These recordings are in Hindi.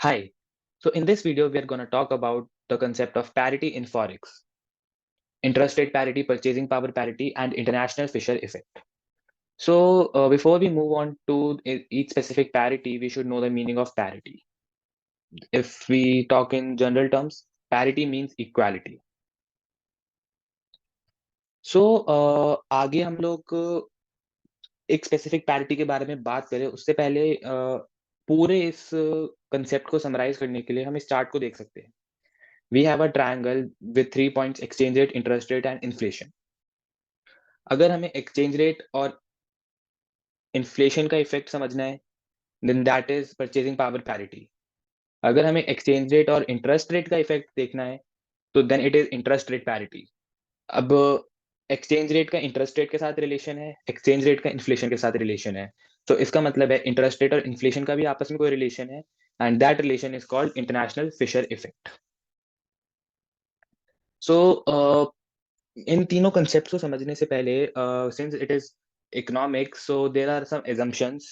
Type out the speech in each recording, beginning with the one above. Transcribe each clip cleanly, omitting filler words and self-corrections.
Hi. So in this video, we are going to talk about the concept of parity in Forex, interest rate parity, purchasing power parity, and international Fisher effect. So before we move on to each specific parity, we should know the meaning of parity. If we talk in general terms, parity means equality. So आगे हम लोग एक स्पेसिफिक पैरिटी के बारे में बात करें उससे पहले पूरे इस कंसेप्ट को समराइज करने के लिए हम इस चार्ट को देख सकते हैं. We have a triangle with 3 points: exchange rate, interest rate and inflation. अगर हमें exchange rate और inflation का इफेक्ट समझना है, then that is purchasing power parity. अगर हमें exchange rate और interest rate का इफेक्ट देखना है, तो then it is interest rate parity. अब exchange rate का interest rate के साथ रिलेशन है, exchange rate का inflation के साथ रिलेशन है. तो इसका मतलब है interest rate और inflation का भी आपस में कोई रिलेशन है, and that relation is called international Fisher effect. So इन तीनों कंसेप्ट्स को समझने से पहले since it is economics, so there are some assumptions.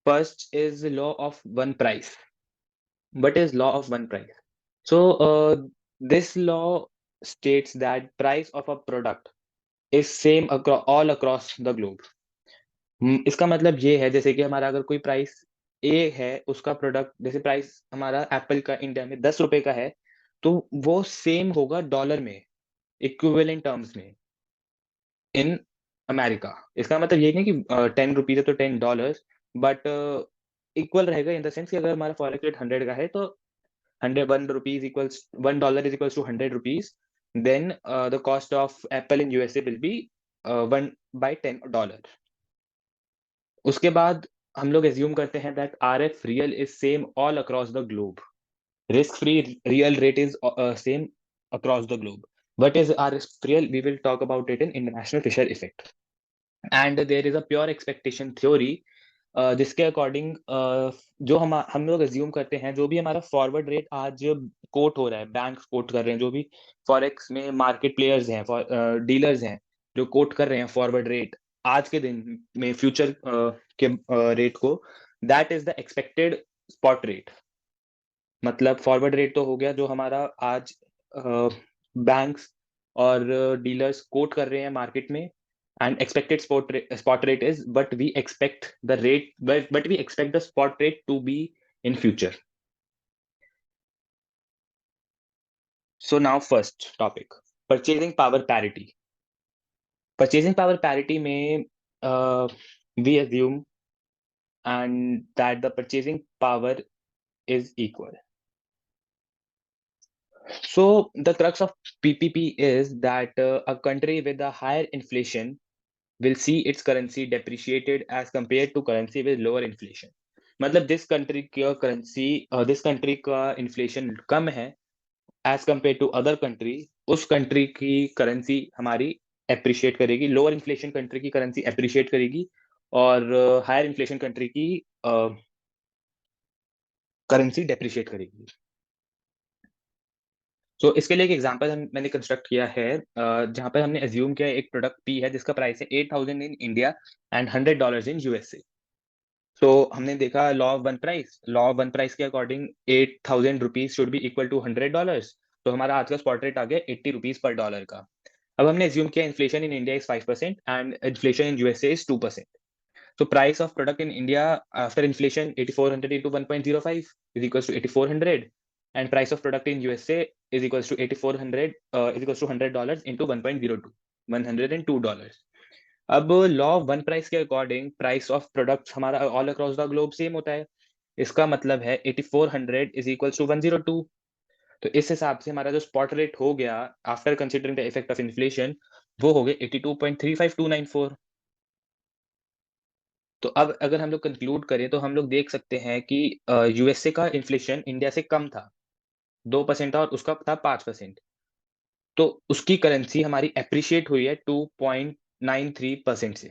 First is law of one price. What is law of one price? So this law states that price of a product is same all across the globe. इसका मतलब ये है जैसे कि हमारा अगर कोई प्राइस ए है, उसका प्रोडक्ट जैसे प्राइस हमारा एप्पल का इंडिया में 10 रुपए का है, तो वो सेम होगा डॉलर में, इक्विवेलेंट टर्म्स में इन अमेरिका. इसका मतलब ये नहीं कि 10 रुपीज है तो $10, बट इक्वल रहेगा इन द सेंस कि अगर हमारा फॉरेक्स रेट 100 का है, तो 101 rupees equals $1 is equals to 100 rupees. Then the cost of apple in USA will be 1/10 dollar. उसके बाद हम लोग एज्यूम करते हैं that R F real is same all across the globe. Risk free real rate is same across the globe. What is our risk real? We will talk about it in international Fisher effect. And there is a pure expectation theory जिसके अकॉर्डिंग जो हम लोग एज्यूम करते हैं, जो भी हमारा फॉरवर्ड रेट आज कोट हो रहा है, बैंक कोट कर रहे हैं, जो भी फॉरेक्स में मार्केट प्लेयर्स हैं, डीलर्स हैं, जो कोट कर रहे हैं फॉरवर्ड रेट आज के दिन में फ्यूचर के रेट को, that is the expected spot rate. मतलब फॉरवर्ड रेट तो हो गया जो हमारा आज बैंक्स और डीलर्स कोट कर रहे हैं मार्केट में, and expected spot rate is, but we expect the rate, but we expect the spot rate to be in future. So now first topic, purchasing power parity. Purchasing power parity में we assume and that the purchasing power is equal. So the crux of PPP is that a country with a higher inflation will see its currency depreciated as compared to currency with lower inflation. मतलब जिस कंट्री का करेंसी जिस कंट्री का इन्फ्लेशन कम है as compare to other country, उस कंट्री की करेंसी हमारी एप्रिशिएट करेगी, लोअर इन्फ्लेशन कंट्री की करेंसी एप्रिशिएट करेगी, और हायर इन्फ्लेशन कंट्री की करेंसी डेप्रिशिएट करेगी. तो इसके लिए एक एग्जांपल मैंने कंस्ट्रक्ट किया है, जहां पर हमने एज्यूम किया एक प्रोडक्ट पी है जिसका प्राइस है 8,000 in India and $100 in USA. तो हमने देखा law of one price. Law of one price के according 8,000 rupees should be equal to $100. तो हमारा आज का स्पॉट रेट आ गया 80 रुपीज पर डॉलर का. अब हमने एज्यूम किया inflation in India is 5% and inflation in USA is 2%. So price of product in India after inflation 8,400 into 1.05 is equals to 8,400, and price of product in USA is equals to 8,400 is equals to $100 into 1.02, $102. अब लॉ ऑफ वन प्राइस के अकॉर्डिंग प्राइस ऑफ प्रोडक्ट हमारा all across the globe same होता है. इसका मतलब है 8,400 इज इक्वल्स टू 102. तो इस हिसाब से हमारा जो स्पॉट रेट हो गया after considering the effect of inflation, वो हो गया 82.35294. तो अब अगर हम लोग कंक्लूड करें तो हम लोग देख सकते हैं कि यूएसए का इन्फ्लेशन इंडिया से कम था, 2% था, और उसका था 5%. तो उसकी करेंसी हमारी एप्रिशिएट हुई है 2.93% से.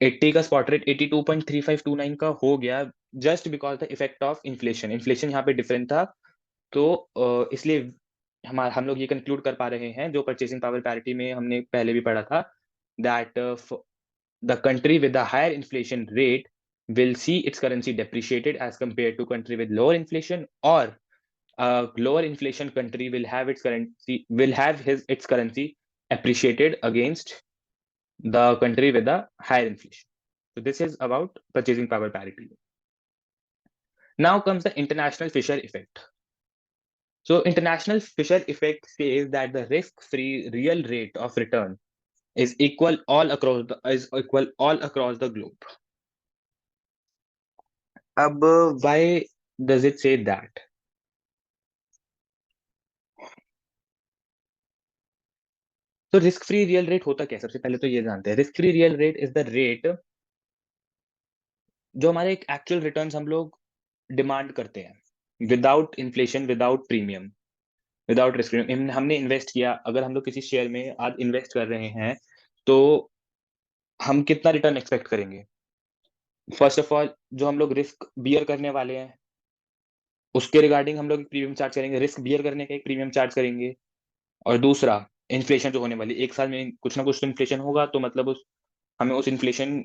80 का स्पॉट रेट 82.3529 का हो गया just because the effect of inflation. Inflation यहाँ पे डिफरेंट था, तो इसलिए हम लोग ये कंक्लूड कर पा रहे हैं, जो परचेसिंग पावर पैरिटी में हमने पहले भी पढ़ा था, that the country with a higher inflation rate will see its currency depreciated as compared to country with lower inflation, or a lower inflation country will have its currency appreciated against the country with a higher inflation. So this is about purchasing power parity. Now comes the international Fisher effect. So international Fisher effect says that the risk-free real rate of return is equal all across the globe. अब why does it say that? तो रिस्क फ्री रियल रेट होता क्या है? सबसे पहले तो ये जानते हैं, risk free real rate is the rate जो हमारे एक एक्चुअल रिटर्न्स हम लोग डिमांड करते हैं, without inflation, without premium, without risk. हमने इन्वेस्ट किया, अगर हम लोग किसी शेयर में आज इन्वेस्ट कर रहे हैं, तो हम कितना रिटर्न एक्सपेक्ट करेंगे? फर्स्ट ऑफ ऑल, जो हम लोग रिस्क बियर करने वाले हैं, उसके रिगार्डिंग हम लोग एक प्रीमियम चार्ज करेंगे, रिस्क बियर करने का एक प्रीमियम चार्ज करेंगे। और दूसरा, इन्फ्लेशन जो होने वाली, एक साल में कुछ ना कुछ तो इन्फ्लेशन होगा, तो मतलब हमें उस इन्फ्लेशन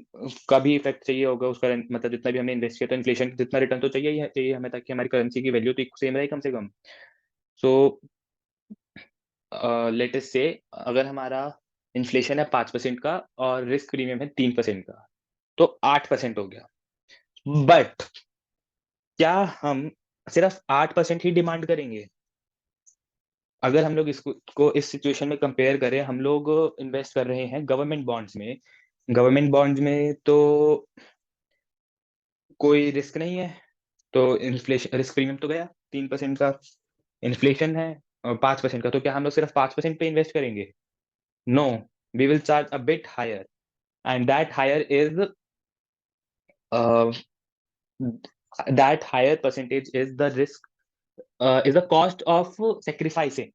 का भी इफेक्ट चाहिए होगा, उसका मतलब जितना भी हमने इन्वेस्ट किया, तो इन्फ्लेशन जितना रिटर्न तो चाहिए हमें, ताकि हमारी करेंसी की वैल्यू तो सेम रहे कम से कम। सो लेट अस से अगर हमारा इन्फ्लेशन है 5% का और रिस्क प्रीमियम है 3% का, तो 8% हो गया। बट क्या हम सिर्फ 8% ही डिमांड करेंगे? अगर हम लोग इसको इस सिचुएशन में कंपेयर करें, हम लोग इन्वेस्ट कर रहे हैं गवर्नमेंट बॉन्ड्स में। गवर्नमेंट बॉन्ड्स में तो कोई रिस्क नहीं है, तो इन्फ्लेशन रिस्क प्रीमियम तो गया 3% का, इन्फ्लेशन है 5% का, तो क्या हम लोग सिर्फ 5% पे इन्वेस्ट करेंगे? No, we will charge a bit higher, and that higher percentage is the risk, is the cost of sacrificing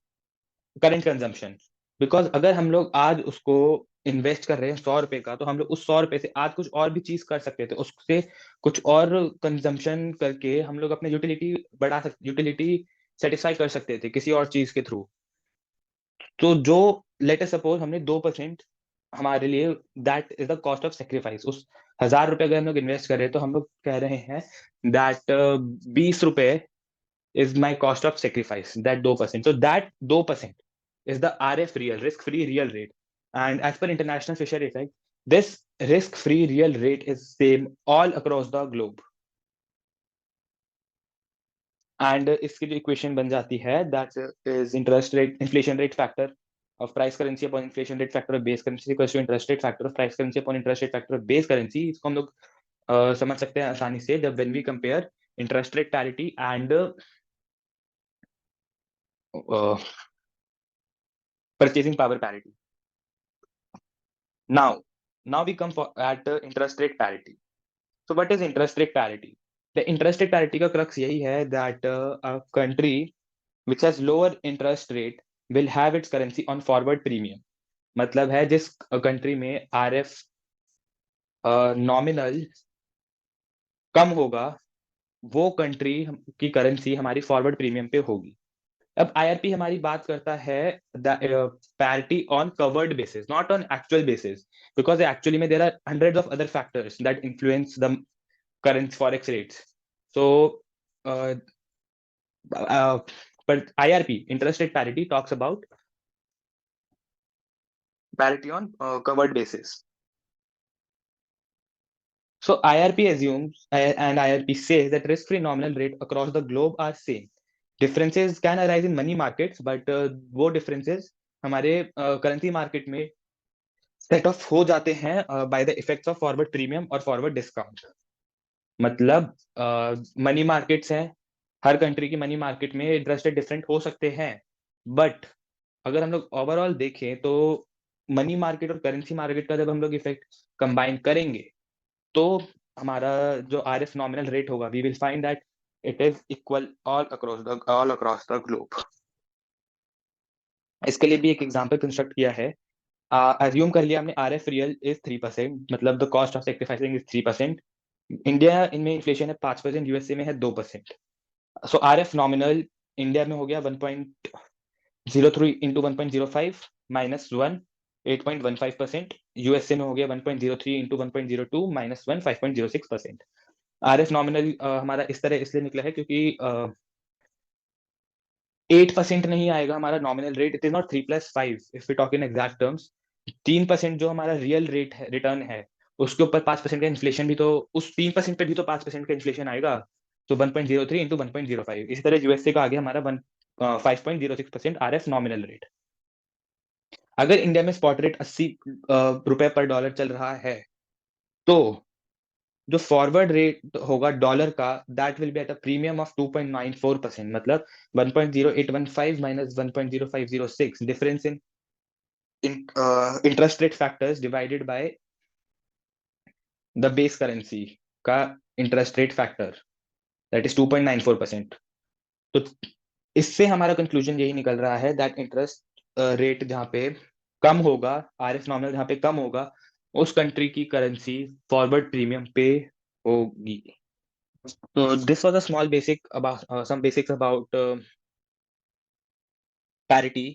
current consumption. Because अगर हम लोग आज उसको इन्वेस्ट कर रहे हैं 100 रुपए का, तो हम लोग उस 100 रुपए से आज कुछ और भी चीज कर सकते थे, उससे कुछ और कंजम्पशन करके हम लोग अपने यूटिलिटी सेटिस्फाई कर सकते थे किसी और चीज के थ्रू। तो जो लेट अस सपोज हमने 2% हमारे लिए, that is the cost of sacrifice. उस 1000 रुपए अगर हम लोग इन्वेस्ट कर रहे हैं, तो हम लोग कह रहे हैं दैट 20 रुपए is my cost of sacrifice, that 2%. So that 2% is the RF real, risk-free real rate. And as per international Fisher effect, this risk-free real rate is same all across the globe. And इसकी जो equation बन जाती है, that is interest rate, inflation rate factor of price currency upon inflation rate factor of base currency equals to interest rate factor of price currency upon interest rate factor of base currency. इसको हम लोग समझ सकते हैं आसानी से, जब when we compare interest rate parity and purchasing power parity. Now we come at interest rate parity. So what is interest rate parity? The interest rate parity का crux यही है that a country which has lower interest rate will have its currency on forward premium. मतलब है जिस country में RF nominal कम होगा, वो country की currency हमारी forward premium पे होगी। अब IRP हमारी बात करता है parity on covered basis, not on actual basis, because actually में there are hundreds of other factors that influence the current forex rates. So, but IRP, interest rate parity, talks about parity on covered basis. So IRP assumes and IRP says that risk-free nominal rate across the globe are same. Differences can arise in money markets, but वो differences हमारे currency market में set off हो जाते हैं by the effects of forward premium और forward discount. मतलब मनी मार्केट्स हैं, हर कंट्री की मनी मार्केट में इंटरेस्ट रेट डिफरेंट हो सकते हैं, बट अगर हम लोग ओवरऑल देखें, तो मनी मार्केट और करेंसी मार्केट का जब हम लोग इफेक्ट कंबाइन करेंगे, तो हमारा जो आरएफ नॉमिनल रेट होगा, we will find that it is equal all across the globe. इसके लिए भी एक एग्जांपल कंस्ट्रक्ट किया है। अज्यूम कर लिया हमने आरएफ रियल इज 3%, मतलब the cost of sacrificing is 3%। India इनमें इन्फ्लेशन है 5%, यूएसए में है 2%। सो आरएफ नॉमिनल इंडिया में हो गया 1.03 into 1.05 minus 1, 8.15%, यूएसए में हो गया 1.03 इंटू 1.02 माइनस 1 5.06%। आरएफ नॉमिनल हमारा इस तरह इसलिए निकला है क्योंकि 8% नहीं आएगा हमारा nominal rate, it is not 3+5 if we talk in exact terms. 3% जो हमारा रियल रेट है, रिटर्न है, उसके ऊपर 5% का इन्फ्लेशन भी, तो उस 3% पे भी तो 5% का इन्फ्लेशन आएगा। तो 1.03 इंटू 1.05, इसी तरह यूएसए का आ गया हमारा 5.06% आरएफ नॉमिनल रेट। अगर इंडिया में स्पॉट रेट 80 रुपए पर डॉलर चल रहा है, तो जो फॉरवर्ड रेट होगा डॉलर का, that will be at a premium of 2.94%, मतलब 1.0815 minus 1.0506, difference in interest rate factors divided by the base currency का interest rate factor, that is 2.94%। तो इससे हमारा कंक्लूजन यही निकल रहा है दैट इंटरेस्ट रेट जहाँ पे कम होगा, आरएफ नॉमिनल जहाँ पे कम होगा, उस कंट्री की करेंसी फॉरवर्ड प्रीमियम पे होगी। So this was a small basic about some basics about parity